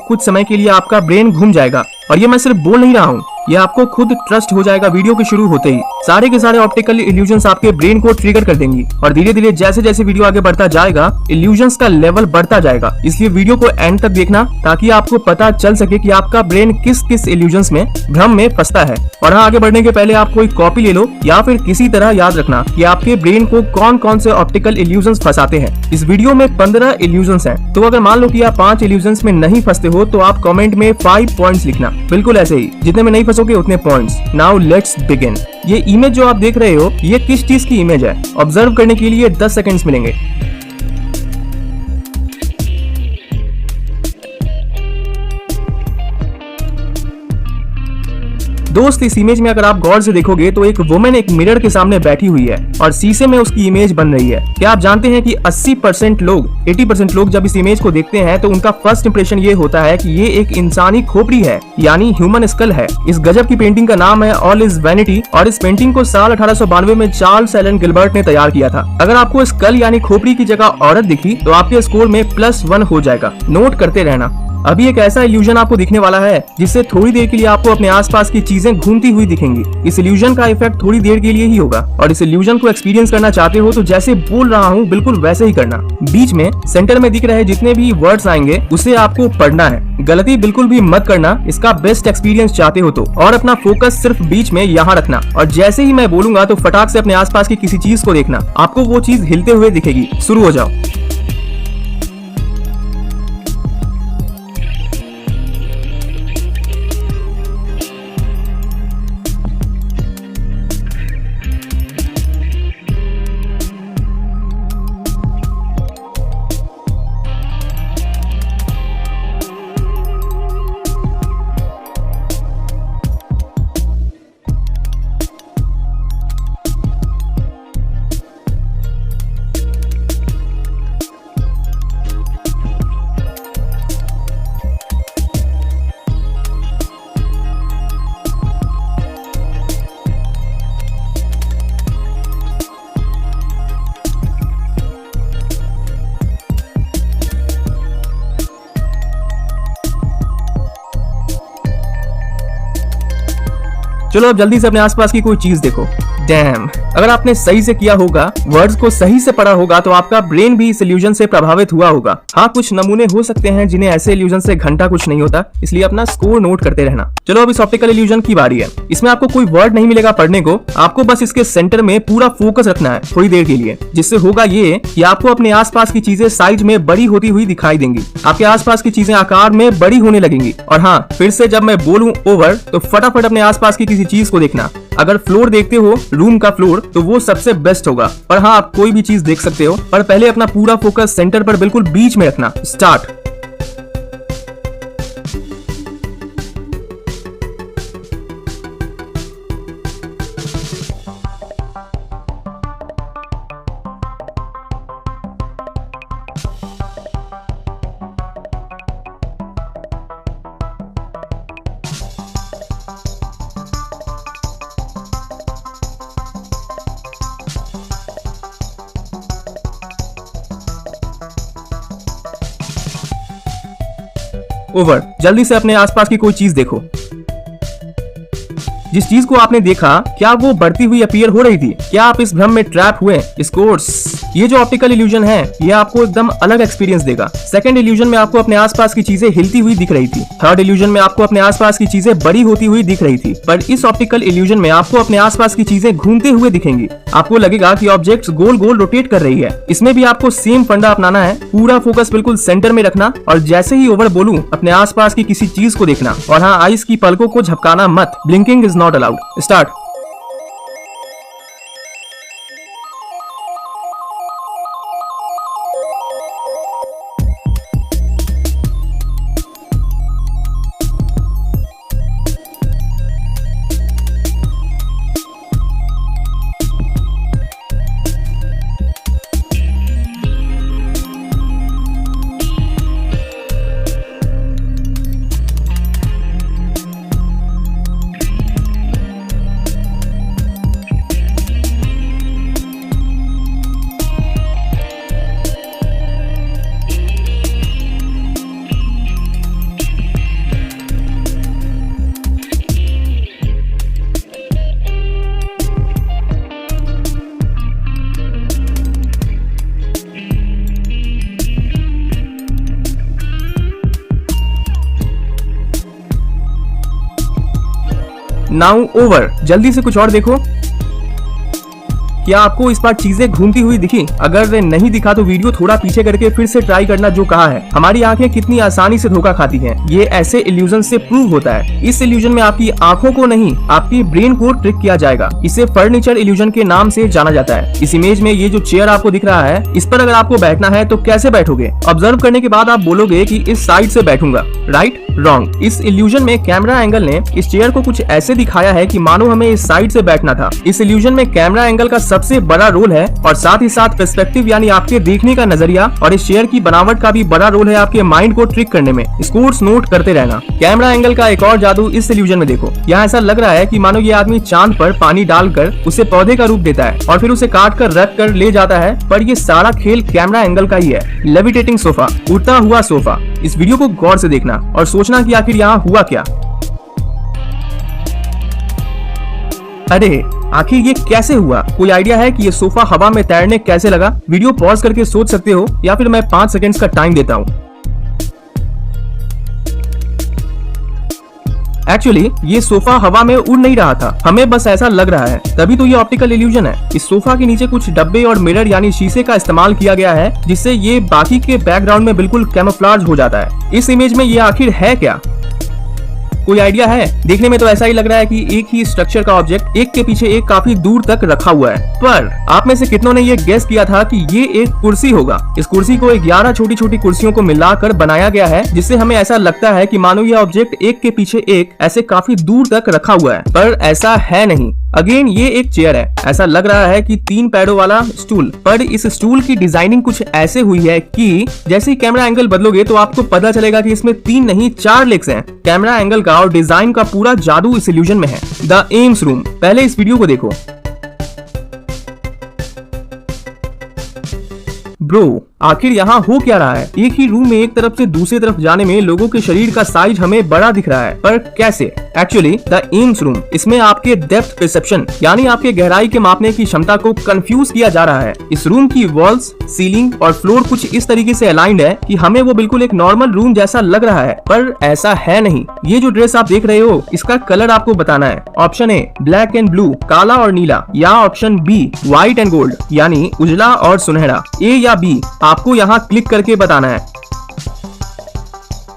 कुछ समय के लिए आपका ब्रेन घूम जाएगा। और ये मैं सिर्फ बोल नहीं रहा हूँ, ये आपको खुद ट्रस्ट हो जाएगा। वीडियो के शुरू होते ही सारे के सारे ऑप्टिकल इल्यूजन्स आपके ब्रेन को ट्रिगर कर देंगी और धीरे धीरे जैसे जैसे वीडियो आगे बढ़ता जाएगा इल्यूजन्स का लेवल बढ़ता जाएगा। इसलिए वीडियो को एंड तक देखना ताकि आपको पता चल सके कि आपका ब्रेन किस किस इल्यूजन्स में भ्रम में फंसता है। और हाँ, आगे बढ़ने के पहले आप कोई कॉपी ले लो या फिर किसी तरह याद रखना कि आपके ब्रेन को कौन कौन से ऑप्टिकल इल्यूजन्स फंसाते हैं। इस वीडियो में 15 इल्यूजन्स हैं, तो अगर मान लो कि आप 5 इल्यूजन्स में नहीं फंसते हो तो आप कमेंट में 5 पॉइंट्स लिखना। बिल्कुल ऐसे ही, जितने में नहीं फंसोगे उतने पॉइंट्स। Now let's begin. ये इमेज जो आप देख रहे हो ये किस चीज की इमेज है, ऑब्जर्व करने के लिए 10 सेकंड्स मिलेंगे। दोस्त, इस इमेज में अगर आप गौर से देखोगे तो एक वुमेन एक मिरर के सामने बैठी हुई है और शीशे में उसकी इमेज बन रही है। क्या आप जानते हैं कि 80% लोग जब इस इमेज को देखते हैं तो उनका फर्स्ट इंप्रेशन ये होता है कि ये एक इंसानी खोपड़ी है, यानी ह्यूमन स्कल है। इस गजब की पेंटिंग का नाम है ऑल इज वैनिटी और इस पेंटिंग को साल 1892 में चार्ल्स एलन गिलबर्ट ने तैयार किया था। अगर आपको स्कल यानी खोपड़ी की जगह औरत दिखी तो आपके स्कोर में +1 हो जाएगा। नोट करते रहना। अभी एक ऐसा इल्यूजन आपको दिखने वाला है जिससे थोड़ी देर के लिए आपको अपने आसपास की चीजें घूमती हुई दिखेंगी। इस इल्यूजन का इफेक्ट थोड़ी देर के लिए ही होगा और इस इल्यूजन को एक्सपीरियंस करना चाहते हो तो जैसे बोल रहा हूँ बिल्कुल वैसे ही करना। बीच में सेंटर में दिख रहे जितने भी वर्ड्स आएंगे उसे आपको पढ़ना है। गलती बिल्कुल भी मत करना इसका बेस्ट एक्सपीरियंस चाहते हो तो। और अपना फोकस सिर्फ बीच में यहाँ रखना और जैसे ही मैं बोलूंगा तो फटाक से अपने आसपास की किसी चीज को देखना, आपको वो चीज हिलते हुए दिखेगी। शुरू हो जाओ। चलो अब जल्दी से अपने आसपास की कोई चीज देखो। डैम, अगर आपने सही से किया होगा, वर्ड्स को सही से पढ़ा होगा तो आपका ब्रेन भी इस इल्यूजन से प्रभावित हुआ होगा। हाँ, कुछ नमूने हो सकते हैं जिन्हें ऐसे इल्यूजन से घंटा कुछ नहीं होता, इसलिए अपना स्कोर नोट करते रहना। चलो अब इस ऑप्टिकल इल्यूजन की बारी है। इसमें आपको कोई वर्ड नहीं मिलेगा पढ़ने को, आपको बस इसके सेंटर में पूरा फोकस रखना है थोड़ी देर के लिए, जिससे होगा ये कि आपको अपने आसपास की चीजें साइज में बड़ी होती हुई दिखाई देंगी। आपके आसपास की चीजें आकार में बड़ी होने लगेंगी। और हाँ, फिर से जब मैं बोलूं ओवर तो फटाफट अपने आसपास की किसी चीज को देखना। अगर फ्लोर देखते हो, रूम का फ्लोर, तो वो सबसे बेस्ट होगा। पर हाँ, आप कोई भी चीज देख सकते हो, पर पहले अपना पूरा फोकस सेंटर पर बिल्कुल बीच में रखना। स्टार्ट। ओवर। जल्दी से अपने आसपास की कोई चीज देखो। जिस चीज को आपने देखा, क्या वो बढ़ती हुई अपीयर हो रही थी? क्या आप इस भ्रम में ट्रैप हुए? स्कोर्स। ये जो ऑप्टिकल इल्यूजन है ये आपको एकदम अलग एक्सपीरियंस देगा। सेकंड इल्यूजन में आपको अपने आसपास की चीजें हिलती हुई दिख रही थी। थर्ड इल्यूजन में आपको अपने आसपास की चीजें बड़ी होती हुई दिख रही थी। पर इस ऑप्टिकल इल्यूजन में आपको अपने आसपास की चीजें घूमते हुए दिखेंगी। आपको लगेगा कि ऑब्जेक्ट्स गोल गोल रोटेट कर रही है। इसमें भी आपको सेम फंडा अपनाना है, पूरा फोकस बिल्कुल सेंटर में रखना और जैसे ही ओवर बोलूं अपने आसपास की किसी चीज को देखना। और हाँ, आइस की पलकों को झपकाना मत। Blinking is not allowed. Start. Now over. जल्दी से कुछ और देखो। क्या आपको इस बार चीजें घूमती हुई दिखी? अगर नहीं दिखा तो वीडियो थोड़ा पीछे करके फिर से ट्राई करना जो कहा है। हमारी आंखें कितनी आसानी से धोखा खाती हैं। ये ऐसे इल्यूजन से प्रूव होता है। इस इल्यूजन में आपकी आंखों को नहीं, आपकी ब्रेन को ट्रिक किया जाएगा। इसे फर्नीचर इल्यूजन के नाम से जाना जाता है। इस इमेज में ये जो चेयर आपको दिख रहा है, इस पर अगर आपको बैठना है तो कैसे बैठोगे? ऑब्जर्व करने के बाद आप बोलोगे कि इस साइड से बैठूंगा। राइट? रॉन्ग। इस इल्यूजन में कैमरा एंगल ने इस चेयर को कुछ ऐसे दिखाया है कि मानो हमें इस साइड से बैठना था। इस इल्यूजन में कैमरा एंगल का सबसे बड़ा रोल है और साथ ही साथ पर्सपेक्टिव यानी आपके देखने का नजरिया और इस चेयर की बनावट का भी बड़ा रोल है आपके माइंड को ट्रिक करने में। इसको नोट करते रहना। कैमरा एंगल का एक और जादू इस इल्यूजन में देखो। यहाँ ऐसा लग रहा है कि मानो ये आदमी चांद पर पानी डालकर उसे पौधे का रूप देता है और फिर उसे काट कर रख कर ले जाता है, पर ये सारा खेल कैमरा एंगल का ही है। लेविटेटिंग सोफा, उड़ता हुआ सोफा। इस वीडियो को गौर से देखना और सोचना कि आखिर यहाँ हुआ क्या। अरे आखिर ये कैसे हुआ? कोई आइडिया है कि ये सोफा हवा में तैरने कैसे लगा? वीडियो पॉज करके सोच सकते हो या फिर मैं 5 सेकंड्स का टाइम देता हूँ। एक्चुअली ये सोफा हवा में उड़ नहीं रहा था, हमें बस ऐसा लग रहा है, तभी तो ये ऑप्टिकल इल्यूजन है। इस सोफा के नीचे कुछ डब्बे और मिरर यानी शीशे का इस्तेमाल किया गया है, जिससे ये बाकी के बैकग्राउंड में बिल्कुल कैमोफ्लेज हो जाता है। इस इमेज में ये आखिर है क्या? कोई आइडिया है? देखने में तो ऐसा ही लग रहा है कि एक ही स्ट्रक्चर का ऑब्जेक्ट एक के पीछे एक काफी दूर तक रखा हुआ है, पर आप में से कितनों ने ये गेस किया था कि ये एक कुर्सी होगा? इस कुर्सी को 11 छोटी छोटी कुर्सियों को मिलाकर बनाया गया है, जिससे हमें ऐसा लगता है कि मानो ये ऑब्जेक्ट एक के पीछे एक ऐसे काफी दूर तक रखा हुआ है, पर ऐसा है नहीं। अगेन ये एक चेयर है। ऐसा लग रहा है कि 3 पैरों वाला स्टूल, पर इस स्टूल की डिजाइनिंग कुछ ऐसे हुई है कि जैसे ही कैमरा एंगल बदलोगे तो आपको पता चलेगा कि इसमें 3 नहीं 4 लेग्स हैं। कैमरा एंगल का और डिजाइन का पूरा जादू इस इल्यूजन में है। The AIIMS room. पहले इस वीडियो को देखो। ब्रो, आखिर यहाँ हो क्या रहा है? एक ही रूम में एक तरफ से दूसरी तरफ जाने में लोगों के शरीर का साइज हमें बड़ा दिख रहा है, पर कैसे? एक्चुअली द एम्स रूम, इसमें आपके डेप्थ परसेप्शन यानी आपके गहराई के मापने की क्षमता को कंफ्यूज किया जा रहा है। इस रूम की वॉल्स, सीलिंग और फ्लोर कुछ इस तरीके से अलाइंड है कि हमें वो बिल्कुल एक नॉर्मल रूम जैसा लग रहा है, पर ऐसा है नहीं। ये जो ड्रेस आप देख रहे हो, इसका कलर आपको बताना है। Option A black and blue, काला और नीला, या option B white and gold यानी उजला और सुनहरा। ए या बी आपको यहाँ क्लिक करके बताना है।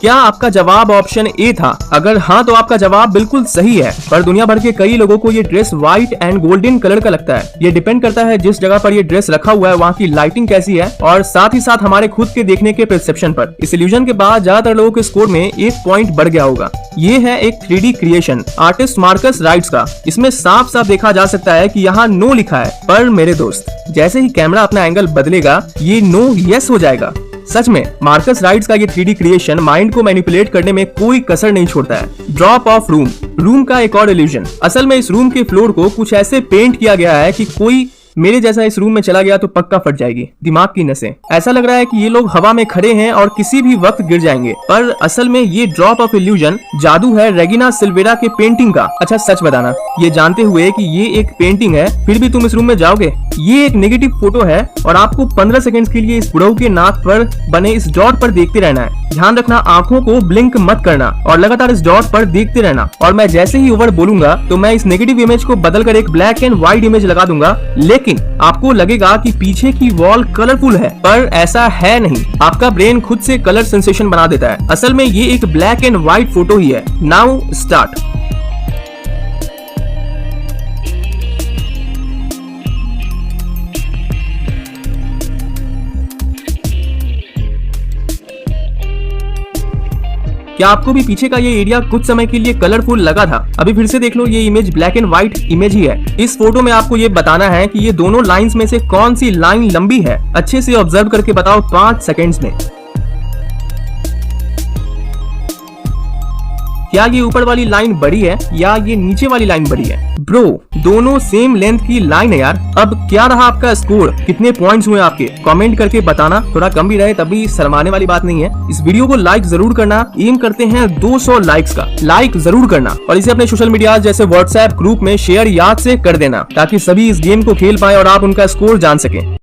क्या आपका जवाब ऑप्शन ए था? अगर हाँ तो आपका जवाब बिल्कुल सही है, पर दुनिया भर के कई लोगों को ये dress white and golden colour का लगता है। ये डिपेंड करता है जिस जगह पर ये ड्रेस रखा हुआ है वहाँ की लाइटिंग कैसी है और साथ ही साथ हमारे खुद के देखने के परसेप्शन पर। इस इल्यूजन के बाद ज्यादातर लोगों के स्कोर में 1 पॉइंट बढ़ गया होगा। ये है एक 3D creation artist Marcus rights का। इसमें साफ साफ देखा जा सकता है कि यहाँ नो लिखा है, पर मेरे दोस्त जैसे ही कैमरा अपना एंगल बदलेगा ये नो यस हो जाएगा। सच में मार्कस राइट्स का ये 3D क्रिएशन माइंड को मैनिपुलेट करने में कोई कसर नहीं छोड़ता है। ड्रॉप ऑफ रूम, रूम का एक और इल्यूजन। असल में इस रूम के फ्लोर को कुछ ऐसे पेंट किया गया है कि कोई मेरे जैसा इस रूम में चला गया तो पक्का फट जाएगी दिमाग की नसें। ऐसा लग रहा है कि ये लोग हवा में खड़े हैं और किसी भी वक्त गिर जाएंगे, पर असल में ये ड्रॉप ऑफ इल्यूजन जादू है रेगिना सिल्वेरा के पेंटिंग का। अच्छा सच बताना, ये जानते हुए कि ये एक पेंटिंग है फिर भी तुम इस रूम में जाओगे? ये एक नेगेटिव फोटो है और आपको 15 सेकंड के लिए इस बुढ़ऊ के नाक पर बने इस डॉट पर देखते रहना है। ध्यान रखना, आंखों को ब्लिंक मत करना और लगातार इस डॉट पर देखते रहना। और मैं जैसे ही ओवर बोलूंगा तो मैं इस नेगेटिव इमेज को बदलकर एक ब्लैक एंड व्हाइट इमेज लगा दूंगा, लेकिन आपको लगेगा कि पीछे की वॉल कलरफुल है, पर ऐसा है नहीं। आपका ब्रेन खुद से कलर सेंसेशन बना देता है। असल में ये एक ब्लैक एंड व्हाइट फोटो ही है। Now start. क्या आपको भी पीछे का ये एरिया कुछ समय के लिए कलरफुल लगा था? अभी फिर से देख लो, ये image black and white image ही है। इस फोटो में आपको ये बताना है कि ये दोनों लाइंस में से कौन सी लाइन लंबी है। अच्छे से ऑब्जर्व करके बताओ 5 सेकंड्स में। क्या ये ऊपर वाली लाइन बड़ी है या ये नीचे वाली लाइन बड़ी है? ब्रो, दोनों सेम लेंथ की लाइन है यार। अब क्या रहा आपका स्कोर? कितने पॉइंट्स हुए आपके? कमेंट करके बताना। थोड़ा कम भी रहे तभी शर्माने वाली बात नहीं है। इस वीडियो को लाइक जरूर करना। एम करते हैं 200 लाइक्स का। लाइक जरूर करना और इसे अपने सोशल मीडिया जैसे व्हाट्सएप ग्रुप में शेयर याद से कर देना, ताकि सभी इस गेम को खेल पाए और आप उनका स्कोर जान सकें।